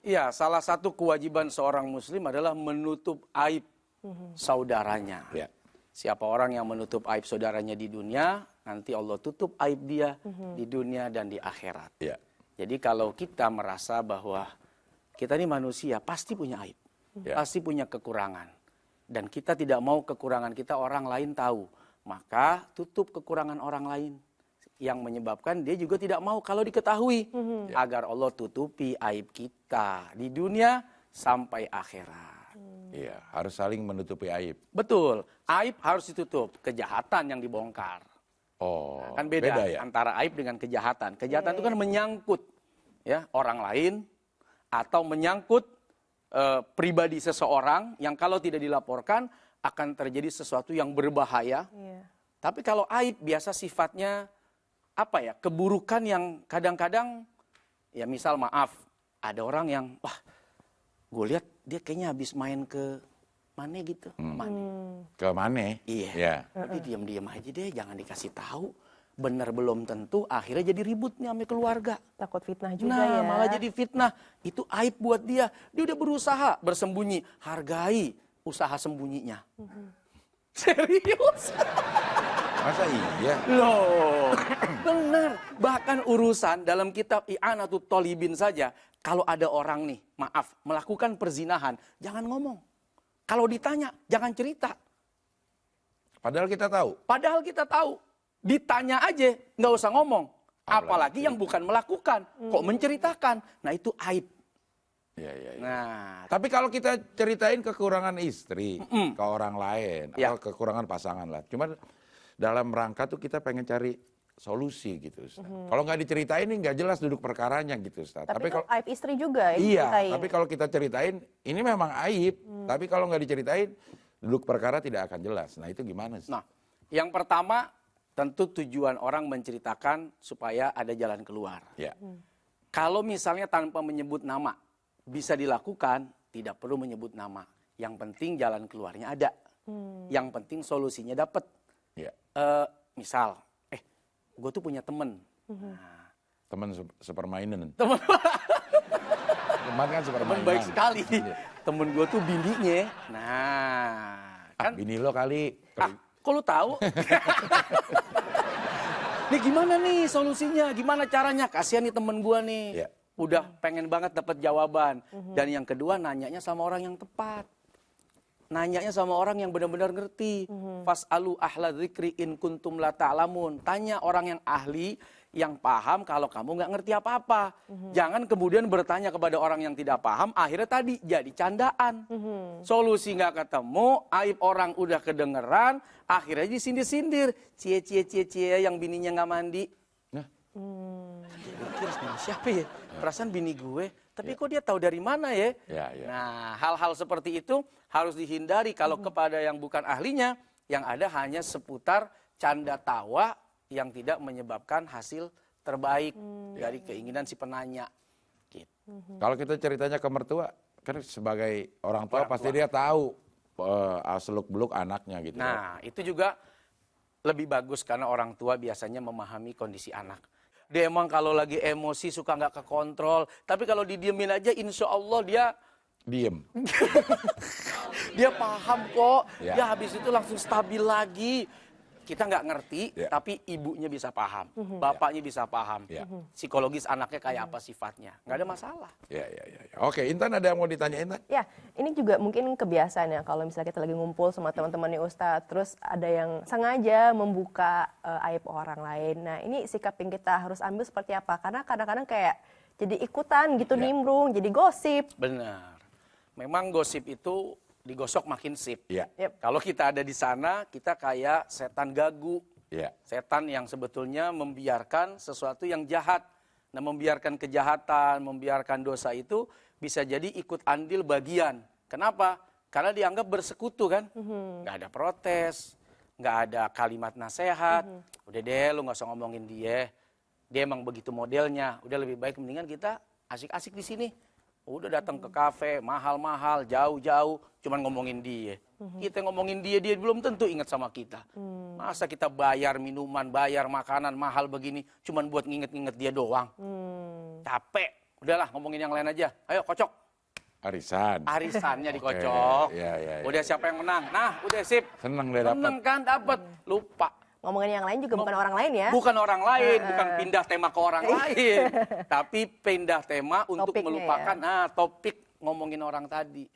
Iya, salah satu kewajiban seorang muslim adalah menutup aib saudaranya. Ya. Siapa orang yang menutup aib saudaranya di dunia, nanti Allah tutup aib dia di dunia dan di akhirat. Ya. Jadi kalau kita merasa bahwa kita ini manusia, pasti punya aib. Ya. Pasti punya kekurangan. Dan kita tidak mau kekurangan kita orang lain tahu. Maka tutup kekurangan orang lain. Yang menyebabkan dia juga tidak mau kalau diketahui. Agar Allah tutupi aib kita di dunia sampai akhirat. Iya, harus saling menutupi aib. Betul, aib harus ditutup. Kejahatan yang dibongkar. Oh, Nah, kan beda ya? antara aib dengan kejahatan. Kejahatan itu kan menyangkut ya orang lain atau menyangkut pribadi seseorang yang kalau tidak dilaporkan akan terjadi sesuatu yang berbahaya. Tapi kalau aib biasa sifatnya apa ya, keburukan yang kadang-kadang ya misal maaf, ada orang yang wah gue lihat dia kayaknya habis main ke mana gitu. Ke mana? Iya. Ya. Tapi diam-diam aja deh, jangan dikasih tahu. Benar belum tentu, akhirnya jadi ribut nih sama keluarga. Takut fitnah juga Nah, ya. malah jadi fitnah. Itu aib buat dia. Dia udah berusaha bersembunyi. Hargai usaha sembunyinya. Serius? Masa iya? Loh, benar. Bahkan urusan dalam kitab I'anatul Thalibin saja, kalau ada orang nih, maaf, melakukan perzinahan, jangan ngomong. Kalau ditanya, jangan cerita. Padahal kita tahu. Padahal kita tahu. Ditanya aja, nggak usah ngomong. Apalagi Apalagi yang bukan melakukan. Kok menceritakan? Nah itu aib. Ya, ya, ya. Nah, Tapi kalau kita ceritain kekurangan istri ke orang lain, Ya. atau kekurangan pasangan lah. Cuma dalam rangka tuh kita pengen cari solusi gitu, Ustaz. Kalau nggak diceritain ini nggak jelas duduk perkaranya gitu, Ustaz. Tapi itu kalau aib istri juga ya. iya, diceritain. tapi kalau kita ceritain ini memang aib. Tapi kalau nggak diceritain duduk perkara tidak akan jelas. Nah itu gimana sih? nah, yang pertama tentu tujuan orang menceritakan supaya ada jalan keluar. Ya, Kalau misalnya tanpa menyebut nama bisa dilakukan, tidak perlu menyebut nama. Yang penting jalan keluarnya ada. Yang penting solusinya dapat. ya. Misal, gue tuh punya temen. Nah, Teman sepermainan. temen Teman kan sepermainan. baik sekali. Iya. Temen gue tuh bininya. Nah, kan Bini lo kali. kok lu tahu? Nih gimana nih solusinya? Gimana caranya? Kasihan nih temen gue nih. Iya. Udah pengen banget dapat jawaban. Dan yang kedua nanyanya sama orang yang tepat. Nanyanya sama orang yang benar-benar ngerti. Fas'alu ahla dzikri in kuntum la ta'lamun. Tanya orang yang ahli, yang paham kalau kamu nggak ngerti apa-apa. Jangan kemudian bertanya kepada orang yang tidak paham, akhirnya tadi jadi candaan. Solusi nggak ketemu, aib orang udah kedengeran, akhirnya disindir-sindir. Cie yang bininya nggak mandi. Nah, Pikir bini siapa ya? Perasaan bini gue. Tapi kok dia tahu dari mana ya? Ya, ya. Nah, hal-hal seperti itu harus dihindari kalau kepada yang bukan ahlinya. Yang ada hanya seputar canda tawa yang tidak menyebabkan hasil terbaik dari keinginan si penanya. Gitu. Kalau kita ceritanya ke mertua, kan sebagai orang tua Orang pasti tua. dia tahu seluk-beluk anaknya gitu. Nah, itu juga lebih bagus karena orang tua biasanya memahami kondisi anak. Dia emang kalau lagi emosi suka nggak kekontrol. Tapi kalau didiemin aja insya Allah Diem. dia paham kok. Ya. Dia habis itu langsung stabil lagi. Kita nggak ngerti, Ya. tapi ibunya bisa paham. Bapaknya bisa paham. Ya. Psikologis anaknya kayak apa sifatnya. Nggak ada masalah. Ya, ya, ya. Oke, Intan ada yang mau ditanyain, Intan? Ya, ini juga mungkin kebiasaan ya kalau misalnya kita lagi ngumpul sama teman-temannya Ustadz, terus ada yang sengaja membuka aib orang lain. Nah, ini sikap yang kita harus ambil seperti apa? Karena kadang-kadang kayak jadi ikutan gitu, nimbrung, jadi gosip. Benar. Memang gosip itu digosok makin sip. Ya. Yep. Kalau kita ada di sana, kita kayak setan gagu. Ya. Setan yang sebetulnya membiarkan sesuatu yang jahat. Nah, membiarkan kejahatan, membiarkan dosa itu bisa jadi ikut andil bagian. Kenapa? Karena dianggap bersekutu kan. Nggak ada protes, nggak ada kalimat nasihat. Udah deh, lu nggak usah ngomongin dia. Dia emang begitu modelnya. Udah lebih baik mendingan kita asik-asik di sini. Udah datang ke kafe, mahal-mahal, jauh-jauh, cuman ngomongin dia. Kita ngomongin dia belum tentu ingat sama kita. Masa kita bayar minuman, bayar makanan mahal begini, cuman buat nginget-nginget dia doang. Capek, Udahlah ngomongin yang lain aja. Ayo kocok. Arisan. Arisannya Oke, dikocok. iya. Udah siapa yang menang? Nah, udah sip. Seneng deh dapat. Seneng kan dapat. Lupa. Ngomongin yang lain juga bukan orang lain ya. Bukan orang lain, bukan pindah tema ke orang lain. Tapi pindah tema untuk Topiknya melupakan topik ngomongin orang tadi.